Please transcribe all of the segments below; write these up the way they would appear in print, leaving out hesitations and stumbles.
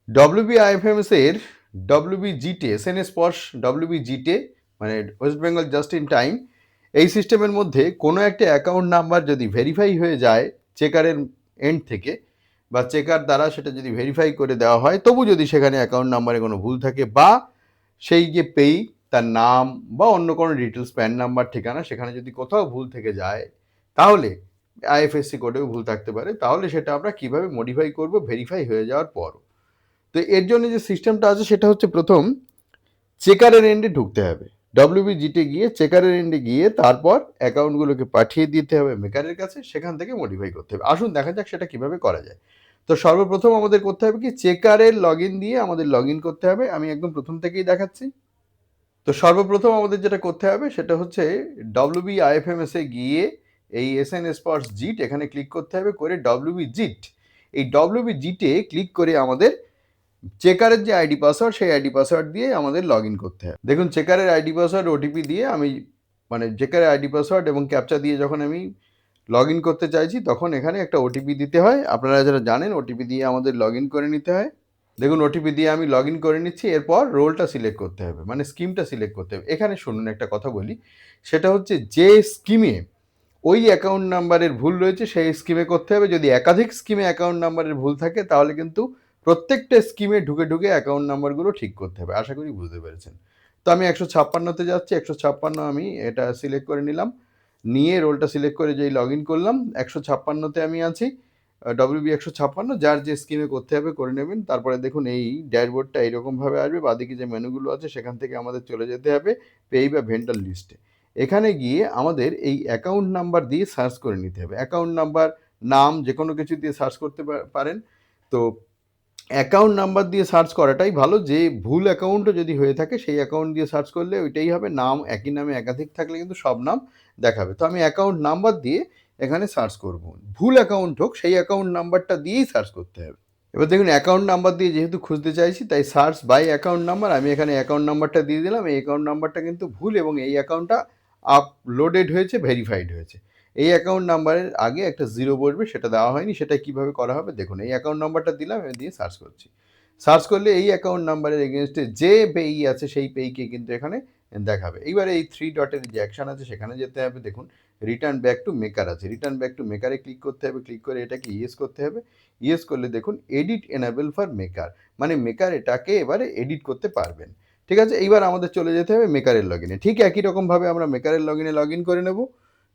WBIFMS এর WBGTE SNS পশ WBGTE মানে West Bengal just in time, এই সিস্টেমের মধ্যে কোনো একটা অ্যাকাউন্ট নাম্বার যদি ভেরিফাই হয়ে যায় চেকারের এন্ড থেকে, বা চেকার দ্বারা সেটা যদি ভেরিফাই করে দেওয়া হয়, তবু যদি সেখানে অ্যাকাউন্ট নাম্বারে কোনো ভুল থাকে, বা সেই যে পেই তার নাম বা অন্য কোনো ডিটেলস, প্যান নাম্বার, ঠিকানা, সেখানে যদি কোথাও ভুল থেকে যায়, তাহলে আইএফএসসি কোডেও ভুল থাকতে পারে, তাহলে সেটা আমরা কিভাবে মডিফাই করব ভেরিফাই হয়ে যাওয়ার পর। তো এর জন্য যে সিস্টেমটা আছে সেটা হচ্ছে, প্রথম চেকারের এন্ডে ঢুকতে হবে, ডব্লিউবিজিতে গিয়ে চেকারের এন্ডে গিয়ে তারপর অ্যাকাউন্টগুলোকে পাঠিয়ে দিতে হবে মেকারের কাছে, সেখান থেকে মডিফাই করতে হবে। আসুন দেখা যাক সেটা কিভাবে করা যায়। তো সর্বপ্রথম আমাদের করতে হবে কি, চেকারের লগ ইন দিয়ে আমাদের লগ ইন করতে হবে। আমি একদম প্রথম থেকেই দেখাচ্ছি। তো সর্বপ্রথম আমাদের যেটা করতে হবে সেটা হচ্ছে WBIFMS এ গিয়ে এই এসএনএস পটস জিট এখানে ক্লিক করতে হবে, করে WBGIT, এই WBGIT-এ ক্লিক করে আমাদের চেকারের যে আইডি পাসওয়ার্ড, সেই আইডি পাসওয়ার্ড দিয়ে আমাদের লগ ইন করতে হবে। দেখুন চেকারের আইডি পাসওয়ার্ড ওটিপি দিয়ে আমি, মানে চেকারের আইডি পাসওয়ার্ড এবং ক্যাপচা দিয়ে যখন আমি লগ ইন করতে চাইছি, তখন এখানে একটা ওটিপি দিতে হয়। আপনারা যারা জানেন ওটিপি দিয়ে আমাদের লগ ইন করে নিতে হয়। দেখুন ওটিপি দিয়ে আমি লগ ইন করে নিচ্ছি। এরপর রোলটা সিলেক্ট করতে হবে, মানে স্কিমটা সিলেক্ট করতে হবে। এখানে শুনুন একটা কথা বলি, সেটা হচ্ছে যে স্কিমে ওই অ্যাকাউন্ট নাম্বারের ভুল রয়েছে সেই স্কিমে করতে হবে। যদি একাধিক স্কিমে অ্যাকাউন্ট নাম্বারের ভুল থাকে, তাহলে কিন্তু প্রত্যেকটা স্কিমে ঢুকে ঢুকে অ্যাকাউন্ট নাম্বারগুলো ঠিক করতে হবে। আশা করি বুঝতে পেরেছেন। তো আমি 156তে যাচ্ছি, 156 আমি এটা সিলেক্ট করে নিলাম, নিয়ে রোলটা সিলেক্ট করে যেই লগ ইন করলাম, 156তে আমি আছি, WB 156, যার যে স্কিমে করতে হবে করে নেবেন। তারপরে দেখুন এই ড্যাশবোর্ডটা এইরকমভাবে আসবে, বাদিকে যে মেনুগুলো আছে সেখান থেকে আমাদের চলে যেতে হবে পেই বা ভেন্ডার লিস্টে। এখানে গিয়ে আমাদের এই অ্যাকাউন্ট নাম্বার দিয়ে সার্চ করে নিতে হবে। অ্যাকাউন্ট নাম্বার, নাম, যে কোনো কিছু দিয়ে সার্চ করতে পারেন। তো অ্যাকাউন্ট নাম্বার দিয়ে সার্চ করাটাই ভালো। যে ভুল অ্যাকাউন্টও যদি হয়ে থাকে, সেই অ্যাকাউন্ট দিয়ে সার্চ করলে ওইটাই হবে। নাম একই নামে একাধিক থাকলে কিন্তু সব নাম দেখাবে। তো আমি অ্যাকাউন্ট নাম্বার দিয়ে এখানে সার্চ করব। ভুল অ্যাকাউন্ট হোক, সেই অ্যাকাউন্ট নাম্বারটা দিয়েই সার্চ করতে হবে। এবার দেখুন অ্যাকাউন্ট নাম্বার দিয়ে যেহেতু খুঁজতে চাইছি, তাই সার্চ বাই অ্যাকাউন্ট নাম্বার, আমি এখানে অ্যাকাউন্ট নাম্বারটা দিয়ে দিলাম। এই অ্যাকাউন্ট নাম্বারটা কিন্তু ভুল, এবং এই অ্যাকাউন্টটা আপলোডেড হয়েছে, ভেরিফাইড হয়েছে। এই অ্যাকাউন্ট নাম্বারের আগে একটা জিরো বসবে, সেটা দেওয়া হয়নি। সেটা কিভাবে করা হবে দেখুন, এই অ্যাকাউন্ট নাম্বারটা দিলাম, আমি দিয়ে সার্চ করছি। সার্চ করলে এই অ্যাকাউন্ট নাম্বারের এগেনস্টে যে পেই আছে, সেই পেইকে কিন্তু এখানে দেখাবে। এইবার এই 3 ডটের যে অ্যাকশন আছে সেখানে যেতে হবে। দেখুন রিটার্ন ব্যাক টু মেকার আছে, রিটার্ন ব্যাক টু মেকারে ক্লিক করতে হবে। ক্লিক করে এটাকে ইয়েস করতে হবে। ইয়েস করলে দেখুন এডিট এনাবেল ফর মেকার, মানে মেকার এটাকে এবারে এডিট করতে পারবেন। ঠিক আছে, এইবার আমাদের চলে যেতে হবে মেকারের লগ ইনে। ঠিক একই রকমভাবে আমরা মেকারের লগ ইনে লগ ইন করে নেব।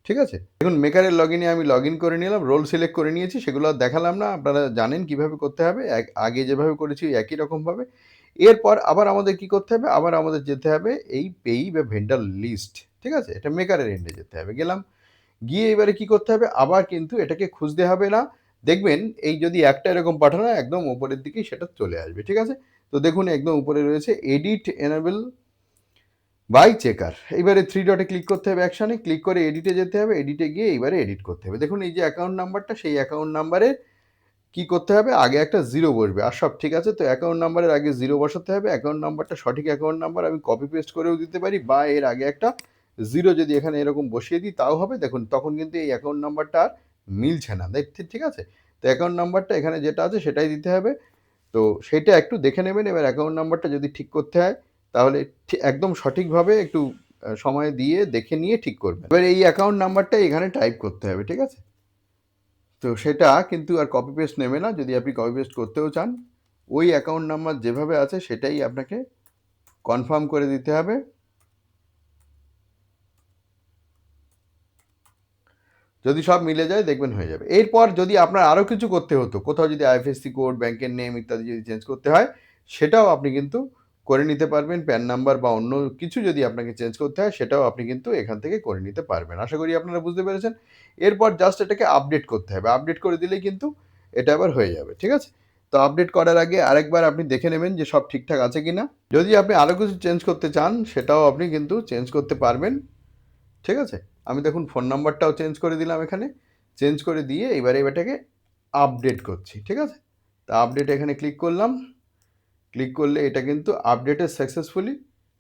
ঠিক আছে, দেখুন মেকারের লগ ইনে আমি লগ ইন করে নিলাম, রোল সিলেক্ট করে নিয়েছি, সেগুলো আর দেখালাম না, আপনারা জানেন কিভাবে করতে হবে। আগে যেভাবে করেছি একই রকমভাবে। এরপর আবার আমাদের কি করতে হবে, আবার আমাদের যেতে হবে এই পেই বা ভেন্ডার লিস্ট। ঠিক আছে, এটা মেকারের এন্ডে যেতে হবে। গেলাম, গিয়ে এবারে কি করতে হবে, আবার কিন্তু এটাকে খুঁজতে হবে না। দেখবেন এই যদি একটা এরকম পাঠানো হয়, একদম উপরের দিকেই সেটা চলে আসবে। ঠিক আছে, তো দেখুন একদম উপরে রয়েছে এডিট এনেবল বাই চেকার। এইবারে 3 ডটে ক্লিক করতে হবে, অ্যাকশনে ক্লিক করে এডিটে যেতে হবে। এডিটে গিয়ে এইবারে এডিট করতে হবে। দেখুন এই যে অ্যাকাউন্ট নাম্বারটা, সেই অ্যাকাউন্ট নাম্বারে কি করতে হবে, আগে একটা জিরো বসবে। আর সব ঠিক আছে, তো অ্যাকাউন্ট নাম্বারের আগে জিরো বসাতে হবে। অ্যাকাউন্ট নাম্বারটা সঠিক অ্যাকাউন্ট নাম্বার আমি কপি পেস্ট করেও দিতে পারি, বা এর আগে একটা জিরো যদি এখানে এরকম বসিয়ে দিই তাও হবে। দেখুন তখন কিন্তু এই অ্যাকাউন্ট নাম্বারটা আর মিলছে না, দেখতে ঠিক আছে। তো অ্যাকাউন্ট নাম্বারটা এখানে যেটা আছে সেটাই দিতে হবে। তো সেটা একটু দেখে নেবেন। এবার অ্যাকাউন্ট নাম্বারটা যদি ঠিক করতে হয়, তাহলে একদম সঠিকভাবে একটু সময় দিয়ে দেখে নিয়ে ঠিক করবেন। এবার এই অ্যাকাউন্ট নাম্বারটা এখানে টাইপ করতে হবে। ঠিক আছে, তো সেটা কিন্তু আর কপি পেস্ট নেবে না। যদি আপনি কপি পেস্ট করতেও চান, ওই অ্যাকাউন্ট নাম্বার যেভাবে আছে সেটাই আপনাকে কনফার্ম করে দিতে হবে। যদি সব মিলে যায় দেখবেন হয়ে যাবে। এরপর যদি আপনার আরও কিছু করতে হতো, কোথাও যদি আইএফএসসি কোড, ব্যাংকের নেম ইত্যাদি যদি চেঞ্জ করতে হয়, সেটাও আপনি কিন্তু করে নিতে পারবেন। প্যান নাম্বার বা অন্য কিছু যদি আপনাকে চেঞ্জ করতে হয়, সেটাও আপনি কিন্তু এখান থেকে করে নিতে পারবেন। আশা করি আপনারা বুঝতে পেরেছেন। এরপর জাস্ট এটাকে আপডেট করতে হবে। আপডেট করে দিলেই কিন্তু এটা আবার হয়ে যাবে। ঠিক আছে, তো আপডেট করার আগে আরেকবার আপনি দেখে নেবেন যে সব ঠিকঠাক আছে কিনা। যদি আপনি আরও কিছু চেঞ্জ করতে চান, সেটাও আপনি কিন্তু চেঞ্জ করতে পারবেন। ঠিক আছে, আমি দেখুন ফোন নাম্বারটাও চেঞ্জ করে দিলাম এখানে। চেঞ্জ করে দিয়ে এবারে এটাকে আপডেট করছি। ঠিক আছে, তা আপডেট এখানে ক্লিক করলাম। ক্লিক করলে এটা কিন্তু আপডেটেড সাকসেসফুলি,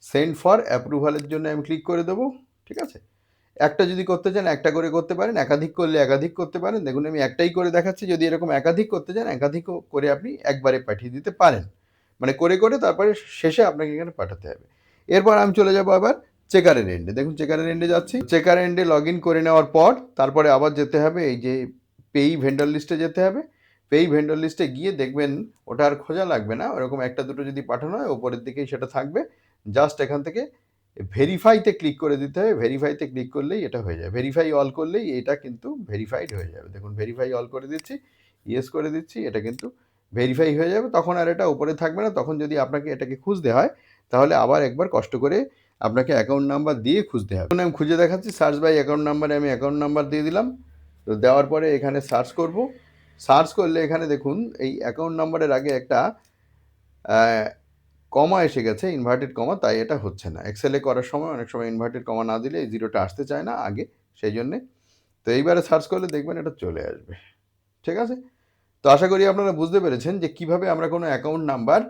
সেন্ড ফর অ্যাপ্রুভালের জন্য আমি ক্লিক করে দেবো। ঠিক আছে, একটা যদি করতে চান একটা করে করতে পারেন, একাধিক করলে একাধিক করতে পারেন। দেখুন আমি একটাই করে দেখাচ্ছি। যদি এরকম একাধিক করতে চান, একাধিক করে আপনি একবারে পাঠিয়ে দিতে পারেন। মানে করে করে তারপরে শেষে আপনাকে এখানে পাঠাতে হবে। এরপর আমি চলে যাবো আবার চেকারের এন্ডে। দেখুন চেকারের এন্ডে যাচ্ছি, চেকার এন্ডে লগ ইন করে নেওয়ার পর তারপরে আবার যেতে হবে এই যে পেই ভেন্ডর লিস্টে যেতে হবে। পেই ভেন্ডর লিস্টে গিয়ে দেখবেন ওটা আর খোঁজা লাগবে না, ওরকম একটা দুটো যদি পাঠানো হয় ওপরের দিকেই সেটা থাকবে। জাস্ট এখান থেকে ভেরিফাইতে ক্লিক করে দিতে হবে, ভেরিফাইতে ক্লিক করলেই এটা হয়ে যাবে, ভেরিফাই অল করলেই এটা কিন্তু ভেরিফাইড হয়ে যাবে। দেখুন ভেরিফাই অল করে দিচ্ছি, ইয়েস করে দিচ্ছি, এটা কিন্তু ভেরিফাই হয়ে যাবে। তখন আর এটা উপরে থাকবে না। তখন যদি আপনাকে এটাকে খুঁজতে হয় তাহলে আবার একবার কষ্ট করে আপনাকে অ্যাকাউন্ট নাম্বার দিয়ে খুঁজতে হবে। আমি খুঁজে দেখাচ্ছি, সার্চ বাই অ্যাকাউন্ট নাম্বারে আমি অ্যাকাউন্ট নাম্বার দিয়ে দিলাম। তো দেওয়ার পরে এখানে সার্চ করব, সার্চ করলে এখানে দেখুন এই অ্যাকাউন্ট নাম্বারের আগে একটা কমা এসে গেছে, ইনভার্টেড কমা, তাই এটা হচ্ছে না। এক্সেলে করার সময় অনেক সময় ইনভার্টেড কমা না দিলে এই জিরোটা আসতে চায় না আগে, সেই জন্যে। তো এইবারে সার্চ করলে দেখবেন এটা চলে আসবে। ঠিক আছে? তো আশা করি আপনারা বুঝতে পেরেছেন যে কিভাবে আমরা কোনো অ্যাকাউন্ট নাম্বার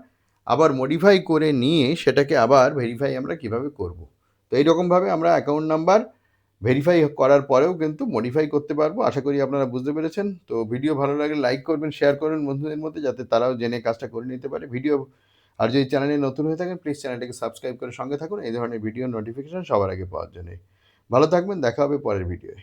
আবার মডিফাই করে নিয়ে সেটাকে আবার ভেরিফাই আমরা কিভাবে করব। তো এইরকমভাবে আমরা অ্যাকাউন্ট নাম্বার ভেরিফাই করার পরেও কিন্তু মডিফাই করতে পারবো। আশা করি আপনারা বুঝতে পেরেছেন। তো ভিডিও ভালো লাগলে লাইক করবেন, শেয়ার করবেন বন্ধুদের মধ্যে, যাতে তারাও জেনে কাজটা করে নিতে পারে। ভিডিও আর যদি চ্যানেলে নতুন হয়ে থাকেন প্লিজ চ্যানেলটাকে সাবস্ক্রাইব করে সঙ্গে থাকুন এই ধরনের ভিডিও নোটিফিকেশন সবার আগে পাওয়ার জন্য। ভালো থাকবেন, দেখা হবে পরের ভিডিওয়ে।